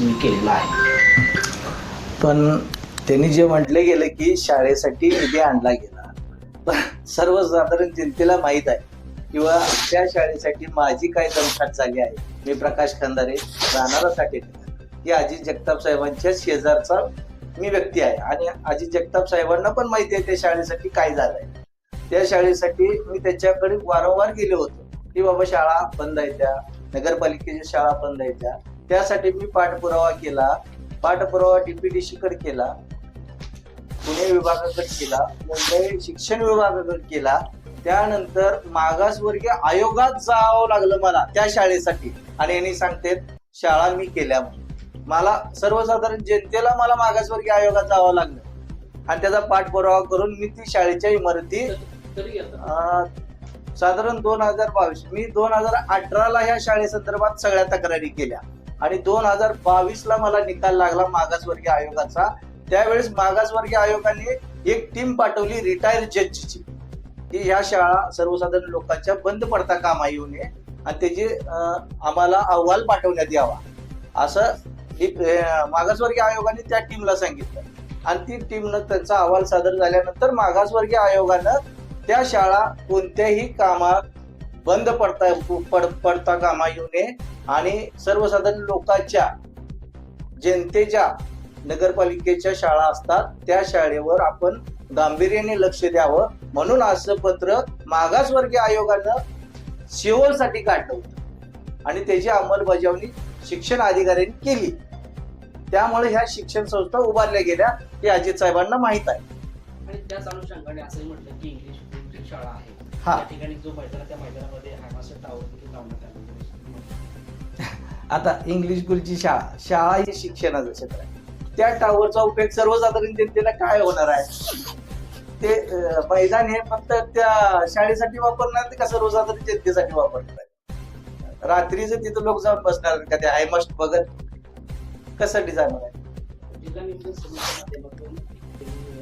मी केलेला आहे. पण त्यांनी जे म्हटले गेलं की शाळेसाठी निधी आणला गेला, पण सर्वसाधारण जनतेला माहीत आहे किंवा त्या शाळेसाठी माझी काय दमछाक झाली आहे. मी प्रकाश खंदारे, राहणारा साठेकर, की अजित जगताप साहेबांच्या शेजारचा मी व्यक्ती आहे आणि अजित जगताप साहेबांना पण माहिती आहे त्या शाळेसाठी काय झालंय. त्या शाळेसाठी मी त्याच्याकडे वारंवार गेले होतो की बाबा शाळा बंद आहे, त्या नगरपालिकेच्या शाळा बंद आहे, त्यासाठी मी पाठपुरावा केला. पाठपुरावा DPDC कडे केला, पुणे विभागाकडे केला, मुंबई शिक्षण विभागाकडे केला. त्यानंतर मागासवर्गीय आयोगात जावं लागलं मला त्या शाळेसाठी आणि यांनी सांगते शाळा मी केल्या म्हणून. मला सर्वसाधारण जनतेला मला मागासवर्गीय आयोगात जावं लागलं आणि त्याचा पाठपुरावा करून मी ती शाळेच्या इमारती साधारण 2022 मी 2018ला ह्या शाळेसंदर्भात सगळ्या तक्रारी केल्या आणि 2022ला मला निकाल लागला मागासवर्गीय आयोगाचा. त्यावेळेस मागासवर्गीय आयोगाने एक टीम पाठवली रिटायर जजची की ह्या शाळा सर्वसाधारण लोकांच्या बंद पडता कामा येऊ नये आणि त्याचे आम्हाला अहवाल पाठवण्यात यावा असं मागासवर्गीय आयोगाने त्या टीमला सांगितलं आणि ती टीमनं त्यांचा अहवाल सादर झाल्यानंतर मागासवर्गीय आयोगानं त्या शाळा कोणत्याही कामात बंद पडता कामा येऊ नये आणि सर्वसाधारण लोकांच्या जनतेच्या नगरपालिकेच्या शाळा असतात त्या शाळेवर आपण गांभीर्याने लक्ष द्यावं म्हणून असं पत्र मागासवर्गीय आयोगानं शेवटसाठी काढलं होतं आणि त्याची अंमलबजावणी शिक्षण अधिकाऱ्यांनी केली. त्यामुळे ह्या शिक्षण संस्था उभारल्या गेल्या हे अजित साहेबांना माहित आहे. आणि त्याच अनुषंगाने असंही म्हटलं की इंग्लिश स्कूलची शाळा आहे, हा. त्या ठिकाणी जो मैदान त्या मैदानामध्ये हायमास्टर टावर देखील लावण्यात आलं. आता इंग्लिश स्कूलची शाळा ही शिक्षणाचं क्षेत्र आहे. त्या टावरचा उपयोग सर्वसाधारण जनतेला काय होणार आहे? ते मैदान हे फक्त त्या शाळेसाठी वापरणार का सर्वसाधारण जनतेसाठी वापरणार? रात्रीचं तिथं लोक जाऊन बसणार का ते हायमास्ट बघत? कशासाठी जाणार आहे? जिल्हा नियोजन समितीच्या माध्यमातून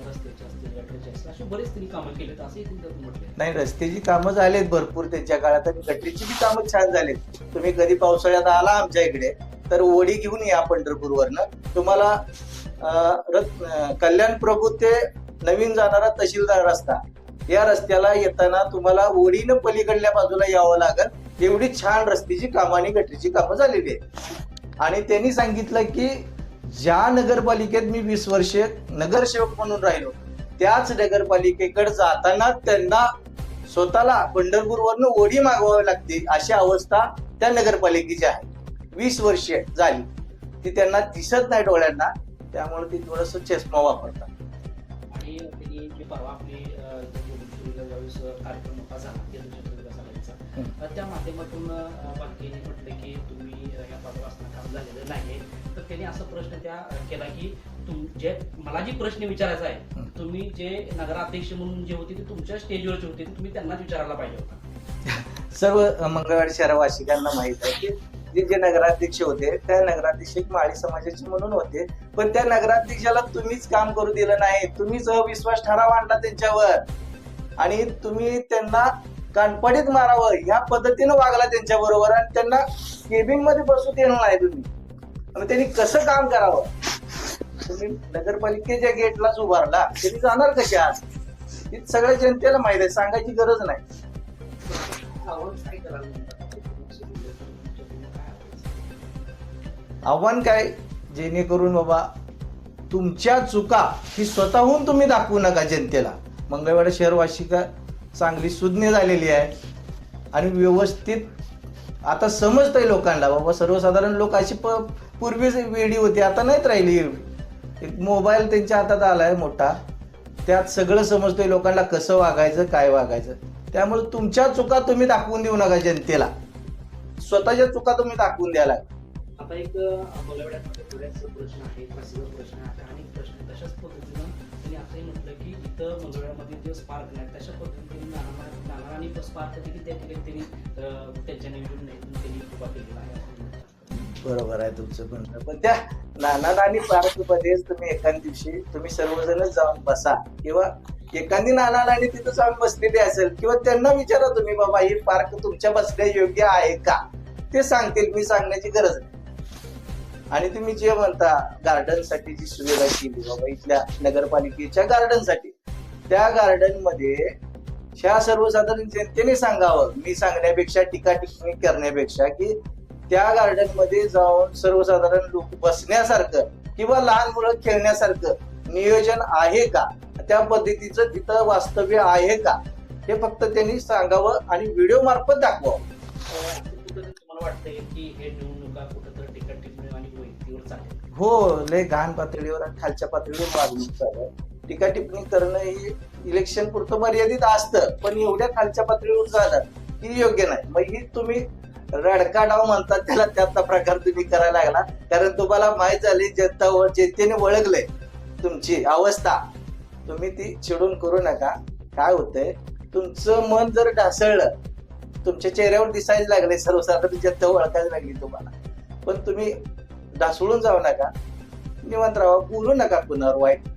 रस्त्याचे असतील, गटरीचे असतील अशी बरेच त्यांनी कामं केलेत असंही त्यांनी म्हटले. नाही, रस्त्याची कामं झालीत भरपूर त्यांच्या काळात आणि गटरीची बी कामं छान झालीत. तुम्ही कधी पावसाळ्यात आला आमच्या इकडे तर ओढी घेऊन या पंढरपूरवरनं, तुम्हाला कल्याण प्रभू ते नवीन जाणारा तहसीलदार रस्ता या रस्त्याला येताना तुम्हाला ओढीनं पलीकडल्या बाजूला यावं लागेल. एवढी छान रस्त्याची कामं आणि गटरीची कामं झालेली आहेत. आणि त्यांनी सांगितलं की ज्या नगरपालिकेत मी 20 वर्षे नगरसेवक म्हणून राहिलो त्याच नगरपालिकेकडे जाताना त्यांना स्वतःला पंढरपूरवरनं ओढी मागवावी लागते अशी अवस्था त्या नगरपालिकेची आहे. 20 वर्षे झाली ती त्यांना दिसत नाही डोळ्यांना, त्यामुळे ती थोडस चष्मा वापरतात. आणि त्यांनी जे परवा आपली ज्यावेळेस कार्यक्रम मोठा झाला विकासाचा त्या माध्यमातून बालकेने म्हटलं की तुम्ही या पदापासून काम झालेलं नाही, तर त्यांनी असा प्रश्न त्या केला की जे मला जी प्रश्न विचारायचा आहे, तुम्ही जे नगराध्यक्ष म्हणून जे होते ते तुमच्या स्टेजवरचे होते ते तुम्ही त्यांनाच विचारायला पाहिजे होता. सर्व मंगळवाडी शहरवासिकांना माहित आहे की जे नगराध्यक्ष होते त्या नगराध्यक्ष माळी समाजाचे म्हणून होते, पण त्या नगराध्यक्षाला तुम्हीच काम करू दिलं नाही. तुम्हीच अविश्वास ठराव आणला त्यांच्यावर आणि तुम्ही त्यांना कानपडीत मारावं ह्या पद्धतीनं वागला त्यांच्या बरोबर आणि त्यांना केबिन मध्ये बसू देणार नाही तुम्ही. आणि त्यांनी कसं काम करावं? तुम्ही नगरपालिकेच्या गेटलाच उभारला, त्यांनी जाणार कसे आज? ही सगळ्या जनतेला माहित आहे, सांगायची गरज नाही. आव्हान काय? जेणेकरून बाबा तुमच्या चुका ही स्वतःहून तुम्ही दाखवू नका जनतेला. मंगळवाडी शहरवासिका चांगली सुज्ञ झालेली आहे आणि व्यवस्थित आता समजतंय लोकांना बाबा. सर्वसाधारण लोक अशी पूर्वी वेडी होती, आता नाहीत राहिली. एक मोबाईल त्यांच्या हातात आलाय मोठा, त्यात सगळं समजतंय लोकांना कसं वागायचं काय वागायचं. त्यामुळे तुमच्या चुका तुम्ही दाखवून देऊ नका जनतेला, स्वतःच्या चुका तुम्ही दाखवून द्यायला. आता एक मंगळवाड्यामध्ये बऱ्याच प्रश्न आहे, प्रश्न आहे आणि प्रश्न तशाच पद्धतीनं त्यांनी असंही म्हटलं की इथं मंगळवाड्यामध्ये जे स्पार्क नाही तशा पद्धतीने नाना आणि स्पार्क देखील त्या ठिकाणी त्यांनी त्यांच्या नियोजन त्यांनी उभा केलेला आहे. बरोबर आहे तुमचं म्हणणं, पण त्या नाना नानी पार्क मध्येच तुम्ही एखाद्या दिवशी तुम्ही सर्वजणच जाऊन बसा किंवा एखादी नाना नानी तिथं जाऊन बसलेली असेल किंवा त्यांना विचारा तुम्ही बाबा ही पार्क तुमच्या बसण्या योग्य आहे का, ते सांगतील. मी सांगण्याची गरज नाही. आणि तुम्ही जे म्हणता गार्डन साठी जी सुविधा केली बाबा इथल्या नगरपालिकेच्या गार्डन साठी, त्या गार्डन मध्ये ह्या सर्वसाधारण जनतेने सांगावं, मी सांगण्यापेक्षा टीका टिप्पणी करण्यापेक्षा, की त्या गार्डन मध्ये जाऊन सर्वसाधारण लोक बसण्यासारखं किंवा लहान मुलं खेळण्यासारखं नियोजन आहे का, त्या पद्धतीचं तिथं वास्तव्य आहे का, हे फक्त त्यांनी सांगावं आणि व्हिडिओ मार्फत दाखवावं. कुठेतरी तुम्हाला वाटतंय की हे निवडणुका कुठेतरी टीका टिप्पणी आणि वैयक्तिकवर चालेल? हो, लय घाण पातळीवर आणि खालच्या पातळीवर वागणूक चालू आहे. टीका टिप्पणी करणं ही इलेक्शन पुरतं मर्यादित असतं, पण एवढ्या खालच्या पातळीवर जाणं ही योग्य नाही. मग ही तुम्ही रडका डाव म्हणतात त्याला, त्याचा प्रकार तुम्ही करायला लागला, कारण तुम्हाला माहीत झाली जनतेने ओळखलंय तुमची अवस्था. तुम्ही ती चिडून करू नका. काय होतंय, तुमचं मन जर ढासळलं, तुमच्या चेहऱ्यावर दिसायला लागले, सर्वसाधारण जनता ओळखायला लागली तुम्हाला, पण तुम्ही ढासळून जाऊ नका, निवांत राहा, बोलू नका कुणावर वाईट.